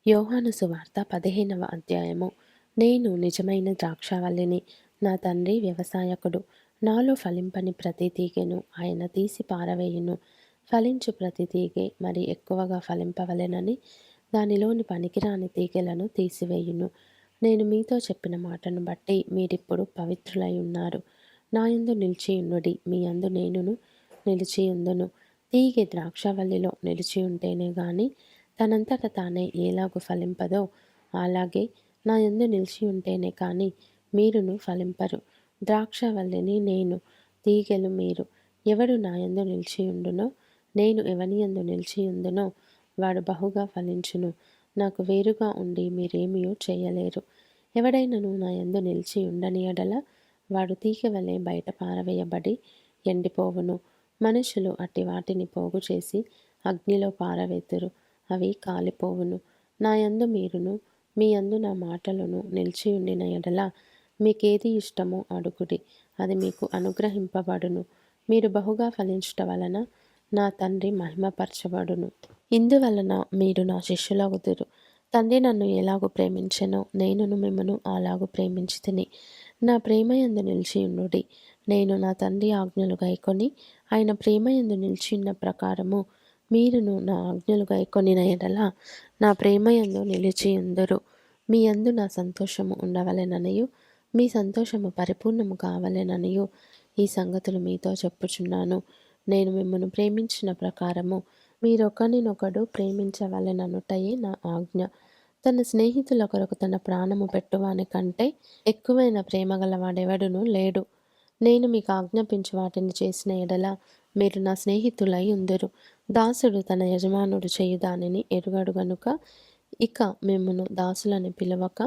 యోహాను సువార్త 15వ అధ్యాయము. నేను నిజమైన ద్రాక్షావల్లిని, నా తండ్రి వ్యవసాయకుడు. నాలో ఫలింపని ప్రతి తీగెను ఆయన తీసి పారవేయును. ఫలించు ప్రతి తీగె మరి ఎక్కువగా ఫలింపవలెనని దానిలోని పనికిరాని తీగెలను తీసివేయును. నేను మీతో చెప్పిన మాటను బట్టి మీరిప్పుడు పవిత్రులై ఉన్నారు. నా యందు నిలిచియుండుడి, మీ యందు నేనును నిలిచియుందును. తీగె ద్రాక్షావల్లిలో నిలిచి ఉంటేనే గాని తనంతట తానే ఎలాగు ఫలింపదో అలాగే నా యందు నిలిచి ఉంటేనే కానీ మీరును ఫలింపరు. ద్రాక్షవల్లిని నేను, తీగెలు మీరు. ఎవడు నా యందు నిలిచియుండునో, నేను ఎవని యందు నిలిచియుందునో వాడు బహుగా ఫలించును. నాకు వేరుగా ఉండి మీరేమియో చేయలేరు. ఎవడైనను నా యందు నిలిచి ఉండని ఎడల వాడు తీగ వలె బయట పారవేయబడి ఎండిపోవును. మనుషులు అట్టి వాటిని పోగు చేసి అగ్నిలో పారవేతురు, అవి కాలిపోవును. నా యందు మీరును, మీ యందు నా మాటలను నిలిచి ఉండిన ఎడల మీకేది ఇష్టమో అడుగుడి, అది మీకు అనుగ్రహింపబడును. మీరు బహుగా ఫలించుట వలన నా తండ్రి మహిమపరచబడును. ఇందువలన మీరు నా శిష్యులగుదురు. తండ్రి నన్ను ఎలాగూ ప్రేమించెనో నేనును మిమ్మను అలాగూ ప్రేమించితిని. నా ప్రేమయందు నిలిచియుండుడి. నేను నా తండ్రి ఆజ్ఞలు గైకొని ఆయన ప్రేమయందు నిలిచియున్న ప్రకారము మీరును నా ఆజ్ఞలు గైకొనిన ఎడల నా ప్రేమయందు నిలిచియుందురు. మీ యందు నా సంతోషము ఉండవలెననియు మీ సంతోషము పరిపూర్ణము కావలెననియు ఈ సంగతులు మీతో చెప్పుచున్నాను. నేను మిమ్మను ప్రేమించిన ప్రకారము మీరొకరినొకడు ప్రేమించవలెననుటయే నా ఆజ్ఞ. తన స్నేహితుల కొరకు తన ప్రాణము పెట్టువాని కంటే ఎక్కువైన ప్రేమ గలవాడెవడునూ లేడు. నేను మీకు ఆజ్ఞాపించు వాటిని చేసిన ఎడల మీరు నా స్నేహితులై ఉందురు. దాసుడు తన యజమానుడు చేయు దానిని ఎరుగడు గనుక ఇక మిమ్మును దాసులని పిలవక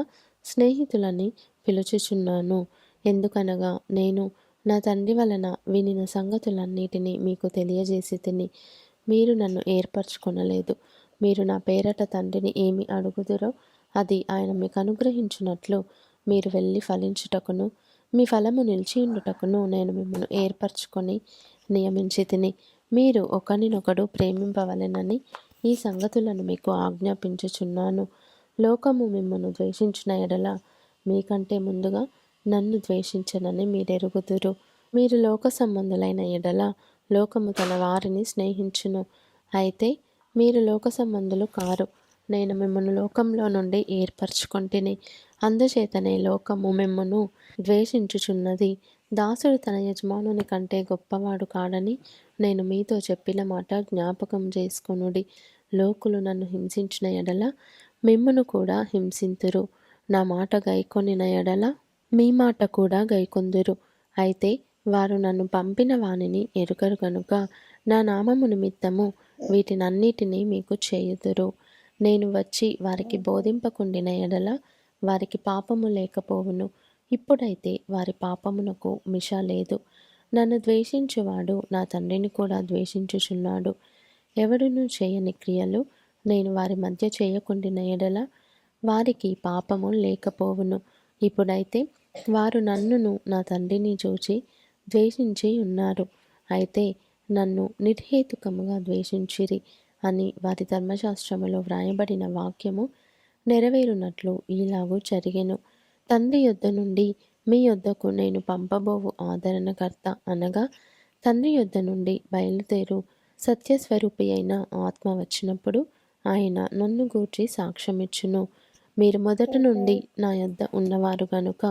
స్నేహితులని పిలుచుచున్నాను. ఎందుకనగా నేను నా తండ్రి వలన వినిన సంగతులన్నిటినీ మీకు తెలియజేసి తిని. మీరు నన్ను ఏర్పరచుకొనలేదు. మీరు నా పేరట తండ్రిని ఏమి అడుగుదురో అది ఆయన మీకు అనుగ్రహించున్నట్లు మీరు వెళ్ళి ఫలించుటకును మీ ఫలము నిలిచియుండుటకును నేను మిమ్మల్ని ఏర్పరచుకొని నియమించి తిని. మీరు ఒకరినొకడు ప్రేమింపవలెనని ఈ సంగతులను మీకు ఆజ్ఞాపించుచున్నాను. లోకము మిమ్మను ద్వేషించిన ఎడల మీకంటే ముందుగా నన్ను ద్వేషించనని మీరెరుగుదురు. మీరు లోక సంబంధులైన ఎడల లోకము తన వారిని స్నేహించును. అయితే మీరు లోక సంబంధులు కారు, నేను మిమ్మను లోకంలో నుండి ఏర్పరచుకొంటిని. అందుచేతనే లోకము మిమ్మును ద్వేషించుచున్నది. దాసుడు తన యజమానుని కంటే గొప్పవాడు కాడని నేను మీతో చెప్పిన మాట జ్ఞాపకం చేసుకొనుడి. లోకులు నన్ను హింసించిన ఎడల మిమ్మును కూడా హింసింతురు. నా మాట గైకొనిన ఎడల మీ మాట కూడా గైకొందురు. అయితే వారు నన్ను పంపిన వానిని ఎరుగరు గనుక నా నామము నిమిత్తము వీటినన్నిటినీ మీకు చేయుదురు. నేను వచ్చి వారికి బోధింపకుండిన ఎడల వారికి పాపము లేకపోవును. ఇప్పుడైతే వారి పాపమునకు మిష లేదు. నన్ను ద్వేషించువాడు నా తండ్రిని కూడా ద్వేషించుచున్నాడు. ఎవడునూ చేయని క్రియలు నేను వారి మధ్య చేయకుండిన ఎడల వారికి పాపము లేకపోవును. ఇప్పుడైతే వారు నన్నును నా తండ్రిని చూచి ద్వేషించి ఉన్నారు. అయితే నన్ను నిర్హేతుకముగా ద్వేషించిరి అని వారి ధర్మశాస్త్రములో వ్రాయబడిన వాక్యము నెరవేరునట్లు ఈలాగూ జరిగెను. తండ్రి యొద్ద నుండి మీ యొద్దకు నేను పంపబోవు ఆదరణకర్త అనగా తండ్రి యొద్ద నుండి బయలుదేరు సత్యస్వరూపి అయిన ఆత్మ వచ్చినప్పుడు ఆయన నన్ను గూర్చి సాక్ష్యమిచ్చును. మీరు మొదట నుండి నా యొద్ద ఉన్నవారు గనుక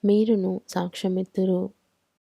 మీరును సాక్ష్యమిత్తురు.